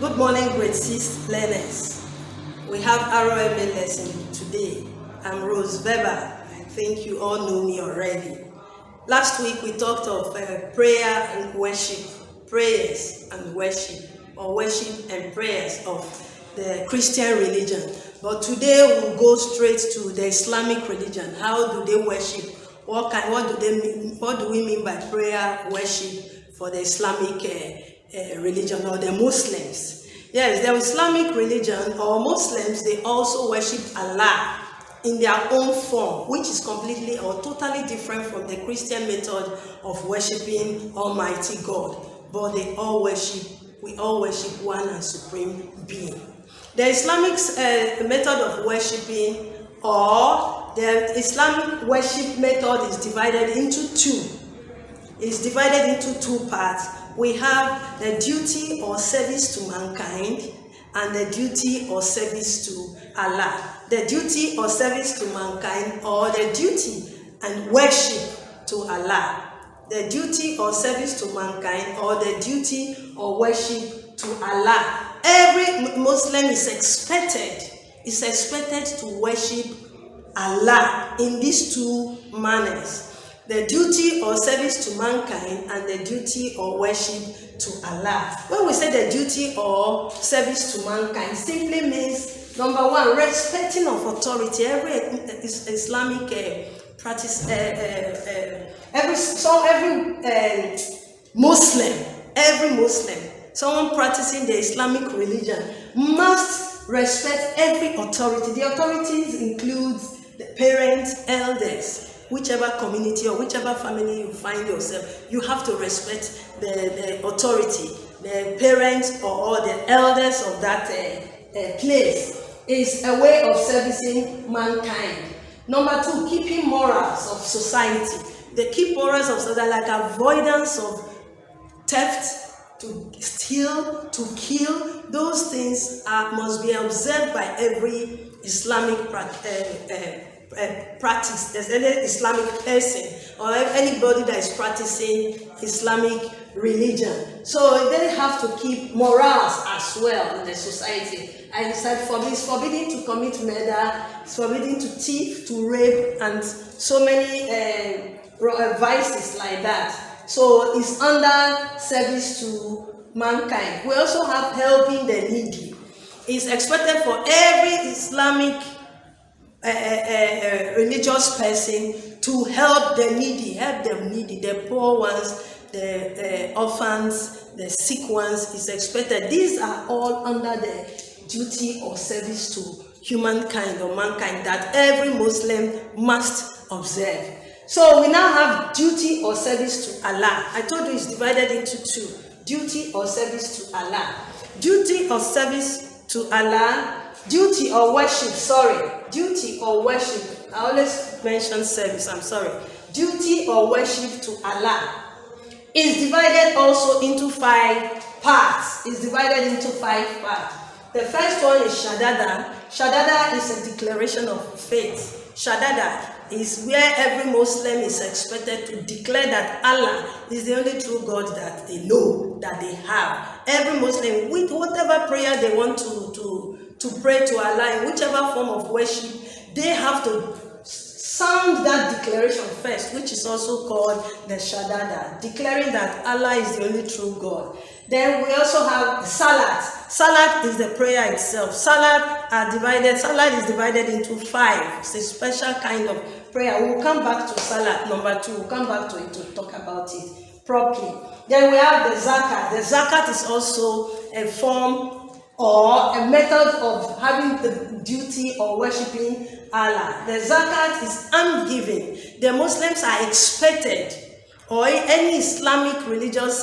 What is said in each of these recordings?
Good morning, grade 6 learners. We have Rme Lesson today. I'm Rose Weber. I think you all know me already. Last week we talked of prayer and worship, prayers and worship, or worship and prayers of the Christian religion. But today we'll go straight to the Islamic religion. How do they worship? What do we mean by prayer, worship for the Islamic religion or the Muslims? Yes, the Islamic religion or Muslims, they also worship Allah in their own form, which is completely or totally different from the Christian method of worshiping Almighty God. But we all worship one and supreme being. The Islamic method of worshiping or the Islamic worship method is divided into two. It's divided into two parts. We have the duty or service to mankind and the duty or service to Allah. The duty or service to mankind or the duty and worship to Allah. The duty or service to mankind or the duty or worship to Allah. Every Muslim is expected to worship Allah in these two manners. The duty or service to mankind and the duty or worship to Allah. When we say the duty or service to mankind, simply means, number one, respecting of authority. Every Islamic practice, every Muslim, someone practicing the Islamic religion must respect every authority. The authorities include the parents, elders, whichever community or whichever family you find yourself, you have to respect the authority, the parents or the elders of that place. Is a way of servicing mankind. Number two, keeping morals of society. The keep morals of society, like avoidance of theft, to steal, to kill. Those things must be observed by every Islamic practice. There's any Islamic person or anybody that is practicing Islamic religion. So they have to keep morals as well in the society. And it's forbidden to commit murder, it's forbidden to thief, to rape, and so many vices like that. So it's under service to mankind. We also have helping the needy. It's expected for every Islamic religious person to help the needy, the poor ones, the orphans, the sick ones. Is expected. These are all under the duty or service to humankind or mankind that every Muslim must observe. So we now have duty or service to Allah. I told you it's divided into two. Duty or service to Allah. Duty or service to Allah. Duty or worship, duty or worship. I always mention service, I'm sorry. Duty or worship to Allah is divided also into 5 parts. The first one is Shahada. Shahada is a declaration of faith. Shahada is where every Muslim is expected to declare that Allah is the only true God that they know, that they have. Every Muslim, with whatever prayer they want to pray to Allah, in whichever form of worship, they have to sound that declaration first, which is also called the Shahada, declaring that Allah is the only true God. Then we also have Salat. Salat is the prayer itself. Salat is divided into 5. It's a special kind of prayer. We'll come back to Salat, number 2. We'll come back to it to talk about it properly. Then we have the Zakat. The Zakat is also a form or a method of having the duty or worshipping Allah. The Zakat is alms giving. The Muslims are expected, or any Islamic religious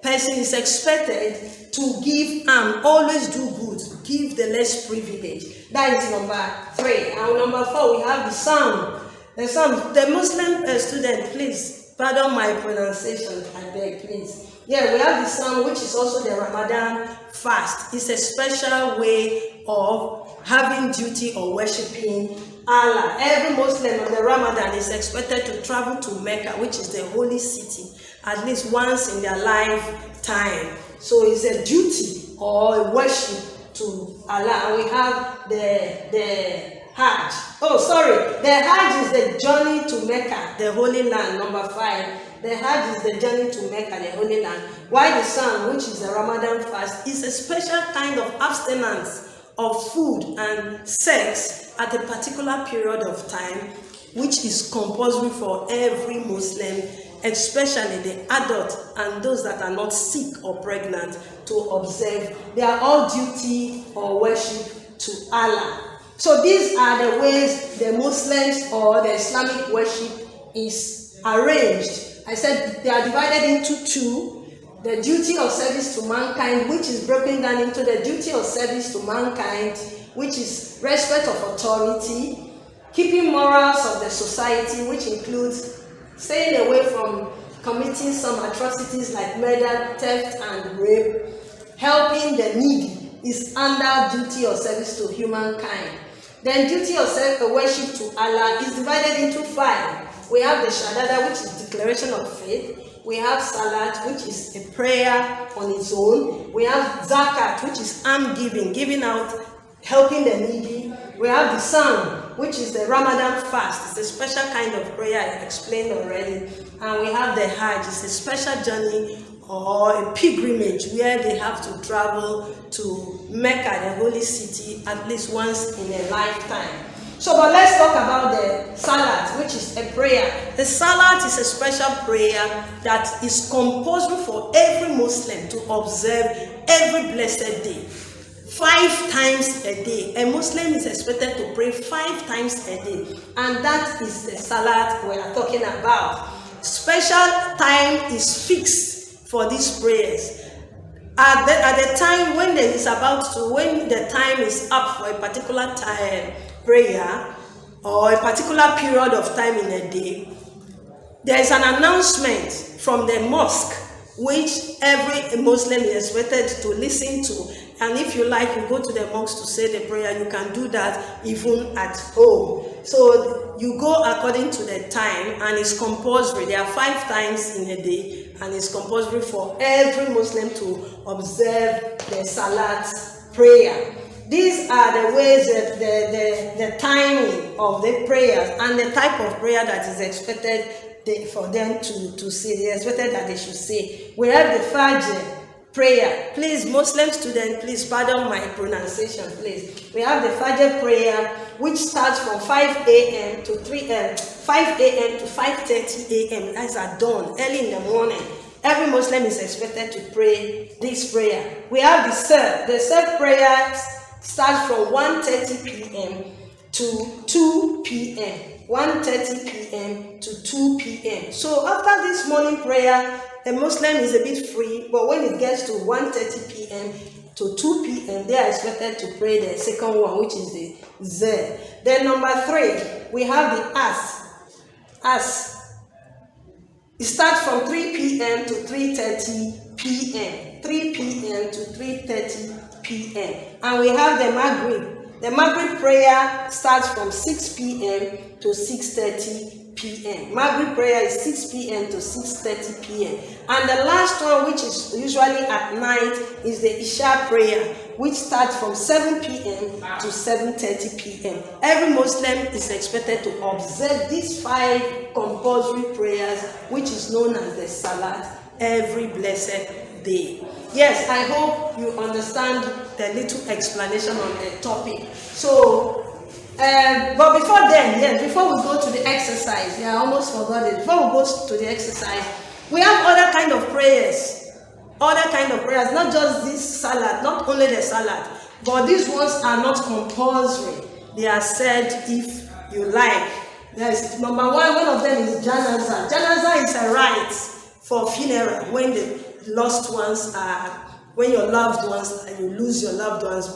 person is expected to give and always do good, give the less privileged. That is number 3. And number 4, we have the Psalm. The Muslim student, please, pardon my pronunciation, I beg, please. We have the Psalm, which is also the Ramadan fast. It's a special way of having duty or worshipping Allah. Every Muslim on the Ramadan is expected to travel to Mecca, which is the holy city, at least once in their lifetime. So it's a duty or a worship to Allah. And we have the Hajj. Oh, sorry. The Hajj is the journey to Mecca, the Holy Land, number 5. The Hajj is the journey to Mecca, the Holy Land. While the Psalm, which is the Ramadan fast, is a special kind of abstinence of food and sex at a particular period of time, which is compulsory for every Muslim, especially the adult and those that are not sick or pregnant, to observe. They are all duty or worship to Allah. So these are the ways the Muslims or the Islamic worship is arranged. I said they are divided into 2. The duty of service to mankind, which is broken down into the duty of service to mankind, which is respect of authority, keeping morals of the society, which includes staying away from committing some atrocities like murder, theft, and rape. Helping the needy is under duty of service to humankind. Then duty of worship to Allah is divided into 5. We have the Shahada, which is declaration of faith. We have Salat, which is a prayer on its own. We have Zakat, which is alms giving out, helping the needy. We have the Psalm, which is the Ramadan fast. It's a special kind of prayer I explained already. And we have the Hajj. It's a special journey or a pilgrimage where they have to travel to Mecca, the holy city, at least once in a lifetime. So, but let's talk about the Salat, which is a prayer. The Salat is a special prayer that is compulsory for every Muslim to observe every blessed day. 5 times a day. A Muslim is expected to pray 5 times a day. And that is the Salat we are talking about. Special time is fixed for these prayers. At the time when when the time is up for a particular time, prayer or a particular period of time in a day, there is an announcement from the mosque which every Muslim is expected to listen to. And if you like, you go to the mosque to say the prayer. You can do that even at home. So you go according to the time, and it's compulsory. There are 5 times in a day, and it's compulsory for every Muslim to observe the Salat prayer. These are the ways that the timing of the prayers and the type of prayer that is expected for them to say. They expected that they should say. We have the Fajr prayer. Please, Muslim students, please pardon my pronunciation, please. We have the Fajr prayer, which starts from 5 a.m. to 5 a.m. to 5:30 a.m. That's at dawn, early in the morning. Every Muslim is expected to pray this prayer. We have the Serve. The Serve prayer starts from 1:30 p.m. to 2 p.m. 1:30 p.m. to 2 p.m. So after this morning prayer, a Muslim is a bit free, but when it gets to 1:30 p.m. to 2 p.m., they are expected to pray the second one, which is the Zeh. Then number 3, we have the As. It starts from 3 p.m. to 3:30 p.m. 3 p.m. to 3:30 p.m. And we have the Maghrib. The Maghrib prayer starts from 6 p.m. to 6:30 p.m. Maghrib prayer is 6 p.m. to 6:30 p.m. And the last one, which is usually at night, is the Isha prayer, which starts from 7 p.m. to 7:30 p.m. Every Muslim is expected to observe these 5 compulsory prayers, which is known as the Salat, every blessed day. Yes, I hope you understand the little explanation on the topic. So, but before then, yes, before we go to the exercise, I almost forgot it. Before we go to the exercise, we have other kind of prayers. Other kind of prayers, not just this Salat, not only the Salat, but these ones are not compulsory. They are said if you like. Yes, number 1 of them is Janazah. Janazah is a rite for funeral when the lost ones are, when your loved ones, you lose your loved ones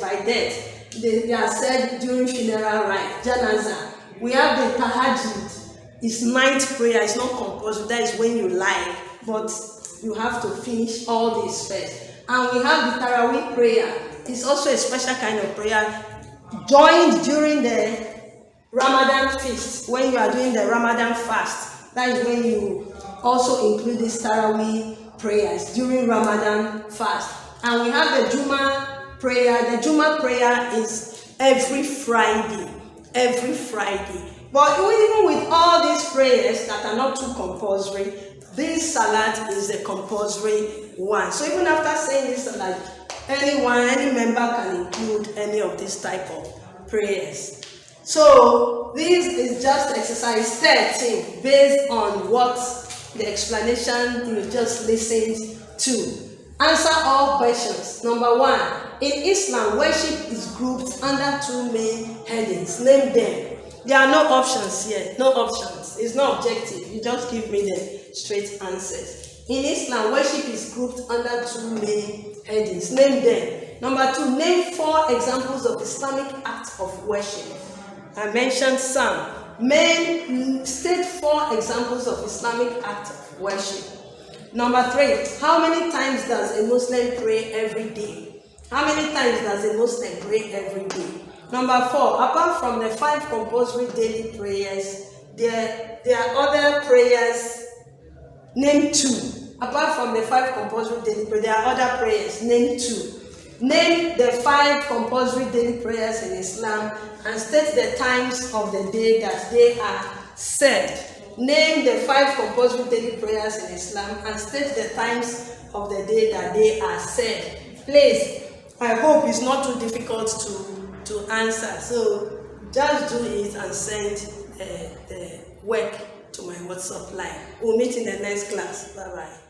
by death. They are said during funeral rite, Janazah. We have the Tahajjud. It's night prayer. It's not compulsory. That is when you lie, but you have to finish all this first. And we have the Tarawih prayer. It's also a special kind of prayer joined during the Ramadan feast. When you are doing the Ramadan fast, that is when you also include these Tarawih prayers during Ramadan fast. And we have the Juma prayer. The Juma prayer is every Friday. Every Friday. But even with all these prayers that are not too compulsory, this salat is the compulsory one. So even after saying this salat, any member can include any of this type of prayers. So this is just exercise 13 based on what the explanation you just listened to. Answer all questions. Number 1. In Islam, worship is grouped under 2 main headings. Name them. There are no options here. No options. It's not objective. You just give me the straight answers. In Islam, worship is grouped under 2 main headings. Name them. Number 2. Name 4 examples of Islamic acts of worship. I mentioned some. State 4 examples of Islamic acts of worship. Number 3. How many times does a Muslim pray every day? How many times does a Muslim pray every day? Number 4. Apart from the 5 compulsory daily prayers, there are other prayers. Name 2. Apart from the 5 compulsory daily prayers, there are other prayers. Name 2. Name the 5 compulsory daily prayers in Islam and state the times of the day that they are said. Name the 5 compulsory daily prayers in Islam and state the times of the day that they are said. Please, I hope it's not too difficult to answer. So just do it and send the work to my WhatsApp line. We'll meet in the next class. Bye-bye.